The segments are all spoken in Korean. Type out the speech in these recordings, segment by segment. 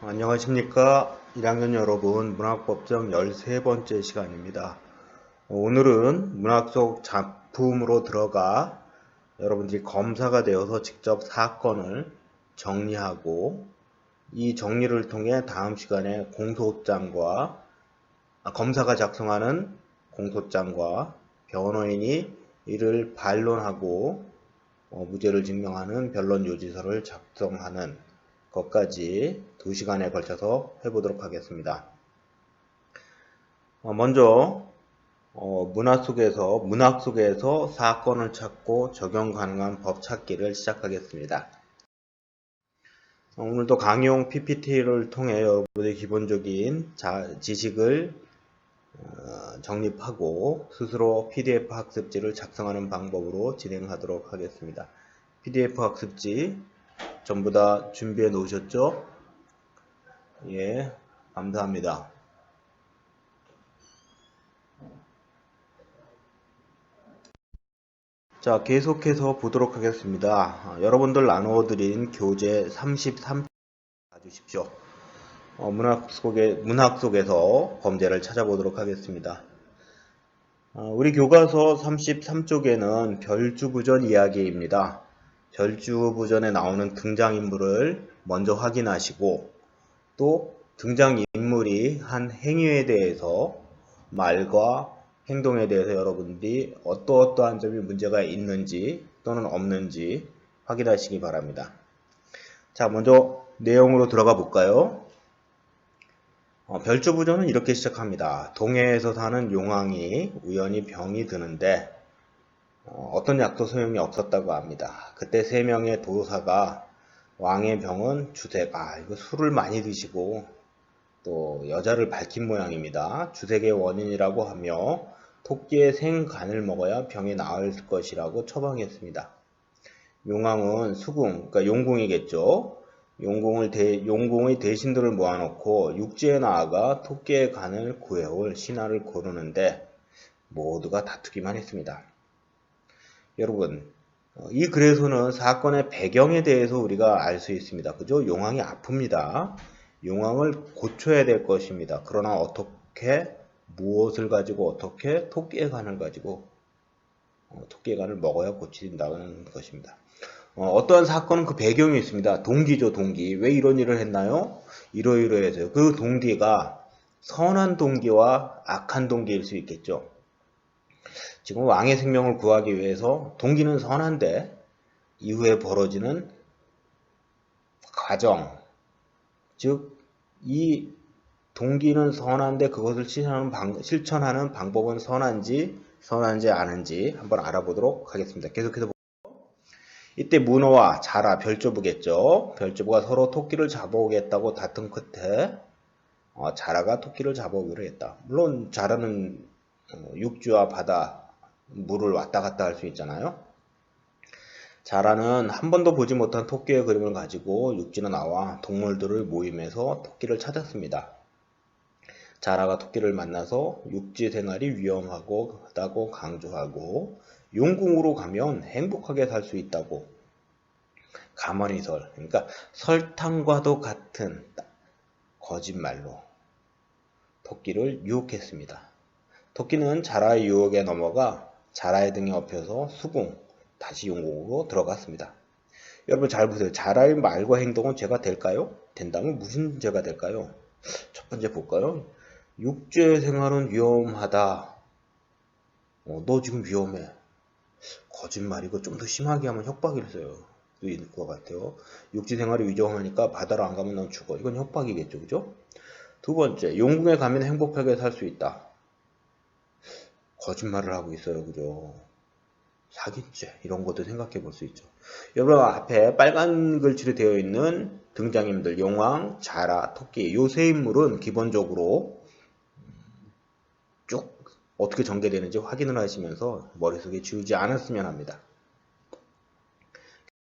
안녕하십니까 1학년 여러분, 문학법정 13번째 시간입니다. 오늘은 문학 속 작품으로 들어가 여러분들이 검사가 되어서 직접 사건을 정리하고 이 정리를 통해 다음 시간에 검사가 작성하는 공소장과 변호인이 이를 반론하고 무죄를 증명하는 변론 요지서를 작성하는 것까지 2시간에 걸쳐서 해보도록 하겠습니다. 먼저 문학 속에서 사건을 찾고 적용 가능한 법 찾기를 시작하겠습니다. 오늘도 강의용 PPT를 통해 여러분의 기본적인 지식을 정립하고 스스로 PDF 학습지를 작성하는 방법으로 진행하도록 하겠습니다. PDF 학습지 전부 다 준비해 놓으셨죠? 예, 감사합니다. 자, 계속해서 보도록 하겠습니다. 여러분들 나누어드린 교재 33 봐주십시오. 문학 속에서 범죄를 찾아보도록 하겠습니다. 우리 교과서 33쪽에는 별주부전 이야기입니다. 별주부전에 나오는 등장인물을 먼저 확인하시고 또 등장인물이 한 행위에 대해서 말과 행동에 대해서 여러분들이 어떠한 점이 문제가 있는지 또는 없는지 확인하시기 바랍니다. 자, 먼저 내용으로 들어가 볼까요? 별주부전은 이렇게 시작합니다. 동해에서 사는 용왕이 우연히 병이 드는데 어떤 약도 소용이 없었다고 합니다. 그때 3명의 도사가 왕의 병은 주색, 이거 술을 많이 드시고 또 여자를 밝힌 모양입니다. 주색의 원인이라고 하며 토끼의 생간을 먹어야 병이 나을 것이라고 처방했습니다. 용왕은 그러니까 용궁이겠죠. 용궁의 대신들을 모아놓고 육지에 나아가 토끼의 간을 구해올 신하를 고르는데 모두가 다투기만 했습니다. 여러분, 이 글에서는 사건의 배경에 대해서 우리가 알 수 있습니다. 그죠? 용왕이 아픕니다. 용왕을 고쳐야 될 것입니다. 그러나 무엇을 가지고 어떻게 토끼의 간을 가지고 토끼의 간을 먹어야 고친다는 것입니다. 어떠한 사건은 그 배경이 있습니다. 동기죠, 동기. 왜 이런 일을 했나요? 이러이러해서요. 그 동기가 선한 동기와 악한 동기일 수 있겠죠. 지금 왕의 생명을 구하기 위해서 동기는 선한데 이후에 벌어지는 과정, 즉 이 동기는 선한데 그것을 실천하는 방법은 선한지 아닌지 한번 알아보도록 하겠습니다. 계속해서 이때 문어와 자라, 별조부겠죠. 별조부가 서로 토끼를 잡아오겠다고 다툰 끝에 자라가 토끼를 잡아오기로 했다. 물론 자라는 육지와 바다, 물을 왔다 갔다 할 수 있잖아요. 자라는 한 번도 보지 못한 토끼의 그림을 가지고 육지로 나와 동물들을 모임해서 토끼를 찾았습니다. 자라가 토끼를 만나서 육지 생활이 위험하다고 강조하고 용궁으로 가면 행복하게 살 수 있다고 가만히설, 그러니까 설탕과도 같은 거짓말로 토끼를 유혹했습니다. 토끼는 자라의 유혹에 넘어가 자라의 등에 업혀서 다시 용궁으로 들어갔습니다. 여러분 잘 보세요. 자라의 말과 행동은 죄가 될까요? 된다면 무슨 죄가 될까요? 첫 번째 볼까요? 육지의 생활은 위험하다. 너 지금 위험해. 거짓말이고 좀 더 심하게 하면 협박일 수도 있을 것 같아요. 육지 생활이 위험하니까 바다로 안 가면 넌 죽어. 이건 협박이겠죠. 그죠? 두 번째, 용궁에 가면 행복하게 살 수 있다. 거짓말을 하고 있어요. 그죠? 사기죄 이런 것도 생각해 볼 수 있죠. 여러분 앞에 빨간 글씨로 되어 있는 등장인물 용왕, 자라, 토끼 요 세 인물은 기본적으로 쭉 어떻게 전개되는지 확인을 하시면서 머릿속에 지우지 않았으면 합니다.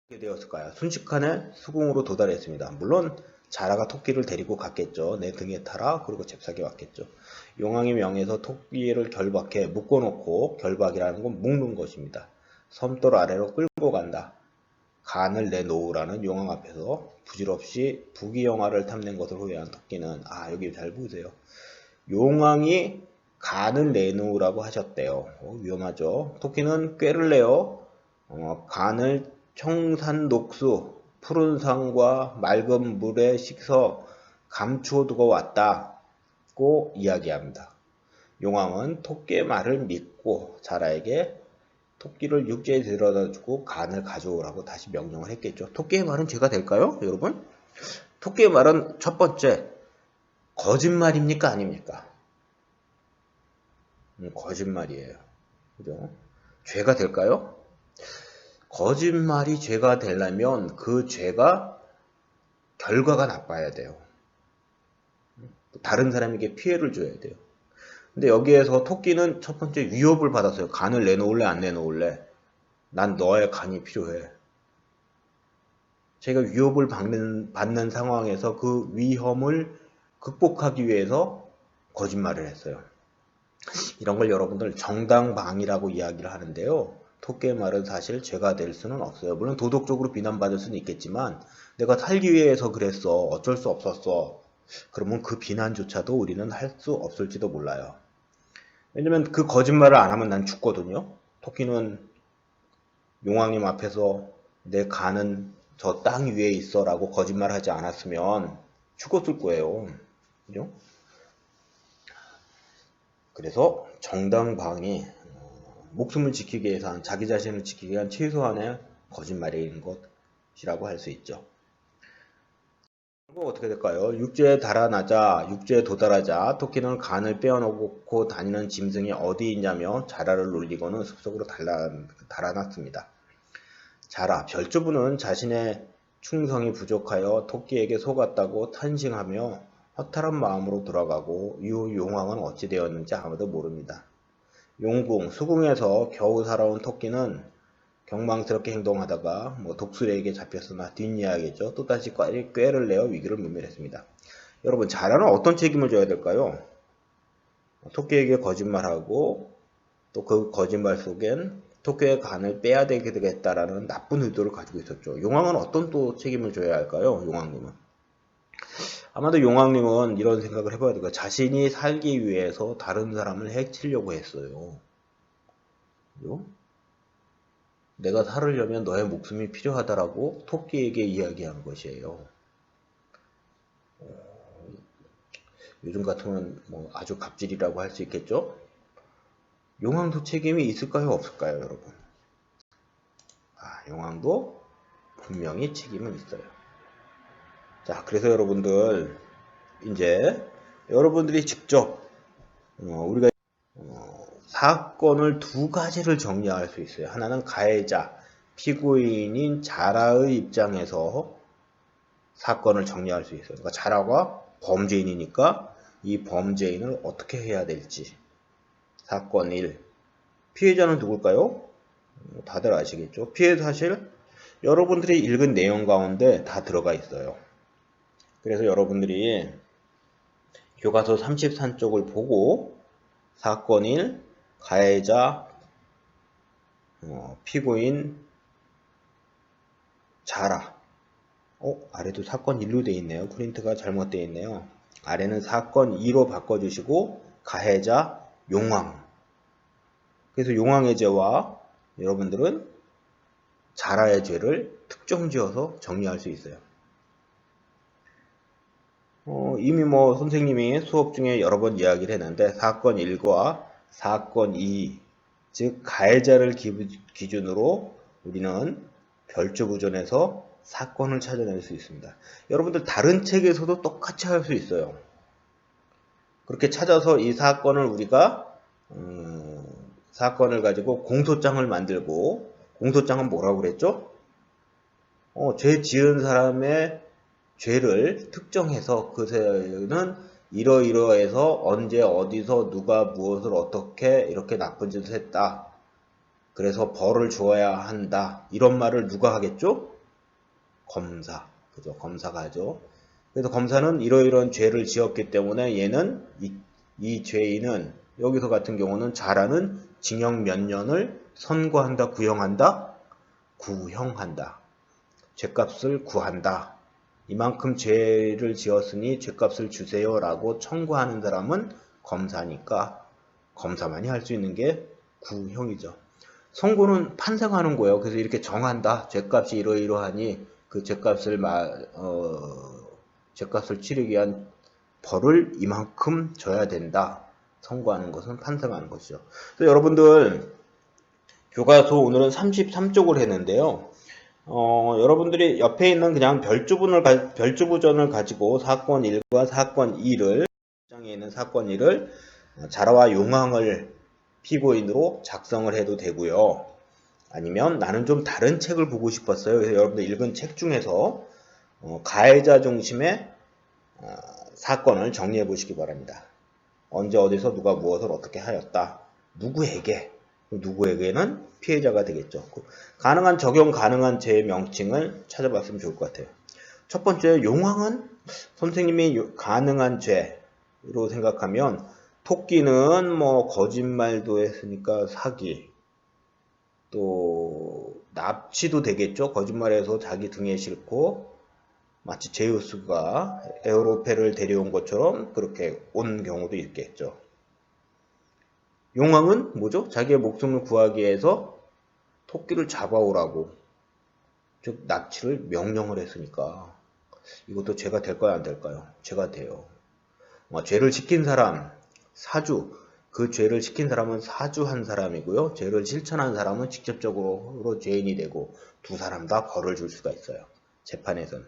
어떻게 되었을까요? 순식간에 수궁으로 도달했습니다. 물론 자라가 토끼를 데리고 갔겠죠. 내 등에 타라. 그리고 잽싸게 왔겠죠. 용왕의 명에서 토끼를 결박해 묶어놓고 결박이라는 건 묶는 것입니다. 섬돌 아래로 끌고 간다. 간을 내놓으라는 용왕 앞에서 부질없이 부귀영화를 탐낸 것을 후회한 토끼는, 여기 잘 보세요. 용왕이 간을 내놓으라고 하셨대요. 위험하죠. 토끼는 꾀를 내어 간을 청산 녹수 푸른 산과 맑은 물에 식혀 감추어 두고 왔다고 이야기합니다. 용왕은 토끼의 말을 믿고 자라에게 토끼를 육지에 데려다주고 간을 가져오라고 다시 명령을 했겠죠. 토끼의 말은 죄가 될까요, 여러분? 토끼의 말은 첫 번째, 거짓말입니까, 아닙니까? 거짓말이에요. 그죠? 죄가 될까요? 거짓말이 죄가 되려면 그 죄가 결과가 나빠야 돼요. 다른 사람에게 피해를 줘야 돼요. 근데 여기에서 토끼는 첫 번째 위협을 받았어요. 간을 내놓을래 안 내놓을래? 난 너의 간이 필요해. 제가 위협을 받는 상황에서 그 위험을 극복하기 위해서 거짓말을 했어요. 이런 걸 여러분들 정당방위라고 이야기를 하는데요. 토끼의 말은 사실 죄가 될 수는 없어요. 물론 도덕적으로 비난받을 수는 있겠지만 내가 살기 위해서 그랬어. 어쩔 수 없었어. 그러면 그 비난조차도 우리는 할 수 없을지도 몰라요. 왜냐면 그 거짓말을 안 하면 난 죽거든요. 토끼는 용왕님 앞에서 내 간은 저 땅 위에 있어 라고 거짓말하지 않았으면 죽었을 거예요. 그죠? 그래서 정당방위, 목숨을 지키기 위해서 자기 자신을 지키기 위한 최소한의 거짓말인 것이라고 할 수 있죠. 어떻게 될까요? 육지에 도달하자 토끼는 간을 빼어놓고 다니는 짐승이 어디 있냐며 자라를 놀리고는 숲속으로 달아났습니다. 자라, 별주부는 자신의 충성이 부족하여 토끼에게 속았다고 탄식하며 허탈한 마음으로 돌아가고 이후 용왕은 어찌 되었는지 아무도 모릅니다. 용궁, 수궁에서 겨우 살아온 토끼는 경망스럽게 행동하다가 독수리에게 잡혔으나 뒷이야기죠. 또다시 꾀를 내어 위기를 모면했습니다. 여러분, 자라는 어떤 책임을 져야 될까요? 토끼에게 거짓말하고 또 그 거짓말 속엔 토끼의 간을 빼야 되겠다라는 나쁜 의도를 가지고 있었죠. 용왕은 어떤 또 책임을 져야 할까요? 용왕님은. 아마도 용왕님은 이런 생각을 해봐야 될까요? 자신이 살기 위해서 다른 사람을 해치려고 했어요. 그죠? 내가 살으려면 너의 목숨이 필요하다라고 토끼에게 이야기한 것이에요. 요즘 같으면 아주 갑질이라고 할 수 있겠죠? 용왕도 책임이 있을까요? 없을까요, 여러분? 용왕도 분명히 책임은 있어요. 자, 그래서 여러분들 이제 여러분들이 직접 우리가 사건을 두 가지를 정리할 수 있어요. 하나는 가해자, 피고인인 자라의 입장에서 사건을 정리할 수 있어요. 그러니까 자라가 범죄인이니까 이 범죄인을 어떻게 해야 될지. 사건 1. 피해자는 누굴까요? 다들 아시겠죠? 피해 사실 여러분들이 읽은 내용 가운데 다 들어가 있어요. 그래서 여러분들이 교과서 33쪽을 보고 사건 1, 가해자, 피고인, 자라. 아래도 사건 1로 되어 있네요. 프린트가 잘못되어 있네요. 아래는 사건 2로 바꿔주시고 가해자, 용왕. 그래서 용왕의 죄와 여러분들은 자라의 죄를 특정지어서 정리할 수 있어요. 이미 선생님이 수업 중에 여러 번 이야기를 했는데 사건 1과 사건 2, 즉 가해자를 기준으로 우리는 별주부전에서 사건을 찾아낼 수 있습니다. 여러분들 다른 책에서도 똑같이 할 수 있어요. 그렇게 찾아서 이 사건을 우리가 사건을 가지고 공소장을 만들고, 공소장은 뭐라고 그랬죠? 죄 지은 사람의 죄를 특정해서 그 죄는 이러이러해서 언제 어디서 누가 무엇을 어떻게 이렇게 나쁜 짓을 했다. 그래서 벌을 주어야 한다. 이런 말을 누가 하겠죠? 검사. 그죠? 검사가 하죠. 그래서 검사는 이러이러한 죄를 지었기 때문에 얘는 이 죄인은 여기서 같은 경우는 자라는 징역 몇 년을 선고한다, 구형한다? 구형한다. 죄값을 구한다. 이만큼 죄를 지었으니 죄값을 주세요라고 청구하는 사람은 검사니까 검사만이 할 수 있는 게 구형이죠. 선고는 판사가 하는 거예요. 그래서 이렇게 정한다. 죄값이 이러이러하니 그 죄값을 치르기 위한 벌을 이만큼 줘야 된다. 선고하는 것은 판사가 하는 것이죠. 그래서 여러분들 교과서 오늘은 33쪽을 했는데요. 여러분들이 옆에 있는 그냥 별주부전을 가지고 사건 1과 사건 2를 장에 있는 사건 1을 자라와 용왕을 피고인으로 작성을 해도 되고요. 아니면 나는 좀 다른 책을 보고 싶었어요. 그래서 여러분들 읽은 책 중에서 가해자 중심의 사건을 정리해 보시기 바랍니다. 언제 어디서 누가 무엇을 어떻게 하였다. 누구에게는 피해자가 되겠죠. 가능한 적용 가능한 죄의 명칭을 찾아봤으면 좋을 것 같아요. 첫 번째, 용왕은 선생님이 가능한 죄로 생각하면 토끼는 뭐 거짓말도 했으니까 사기, 또 납치도 되겠죠. 거짓말해서 자기 등에 싣고 마치 제우스가 에우로페를 데려온 것처럼 그렇게 온 경우도 있겠죠. 용왕은 뭐죠? 자기의 목숨을 구하기 위해서 토끼를 잡아오라고, 즉 납치를 명령을 했으니까 이것도 죄가 될까요? 안 될까요? 죄가 돼요. 죄를 시킨 사람, 사주, 그 죄를 시킨 사람은 사주한 사람이고요. 죄를 실천한 사람은 직접적으로 죄인이 되고 두 사람 다 벌을 줄 수가 있어요. 재판에서는.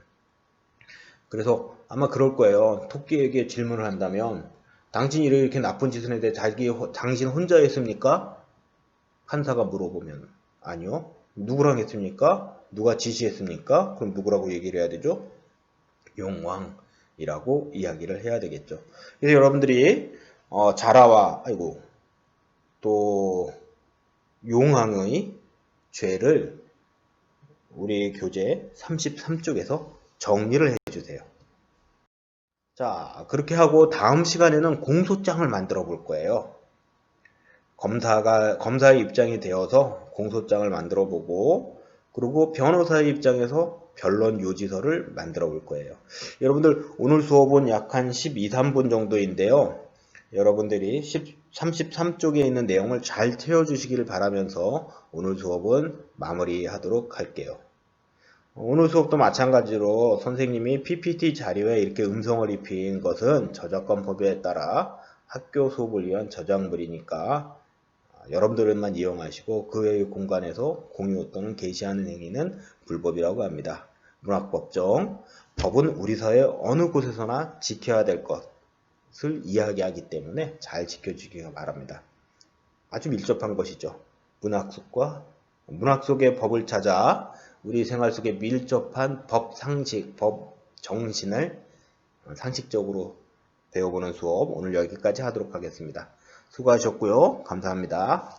그래서 아마 그럴 거예요. 토끼에게 질문을 한다면 당신이 이렇게 나쁜 짓을 했는데 당신 혼자 했습니까? 판사가 물어보면 아니요. 누구랑 했습니까? 누가 지시했습니까? 그럼 누구라고 얘기를 해야 되죠? 용왕이라고 이야기를 해야 되겠죠. 그래서 여러분들이 자라와 또 용왕의 죄를 우리 교재 33쪽에서 정리를 해주세요. 자, 그렇게 하고 다음 시간에는 공소장을 만들어 볼 거예요. 검사의 입장이 되어서 공소장을 만들어 보고, 그리고 변호사의 입장에서 변론 요지서를 만들어 볼 거예요. 여러분들 오늘 수업은 약 한 12, 13분 정도인데요. 여러분들이 33쪽에 있는 내용을 잘 채워주시기를 바라면서 오늘 수업은 마무리하도록 할게요. 오늘 수업도 마찬가지로 선생님이 PPT 자료에 이렇게 음성을 입힌 것은 저작권 법에 따라 학교 수업을 위한 저작물이니까 여러분들만 이용하시고 그 외의 공간에서 공유 또는 게시하는 행위는 불법이라고 합니다. 문학법정, 법은 우리 사회 어느 곳에서나 지켜야 될 것을 이야기하기 때문에 잘 지켜주시기 바랍니다. 아주 밀접한 것이죠. 문학 속의 법을 찾아 우리 생활 속에 밀접한 법 상식, 법 정신을 상식적으로 배워보는 수업 오늘 여기까지 하도록 하겠습니다. 수고하셨고요. 감사합니다.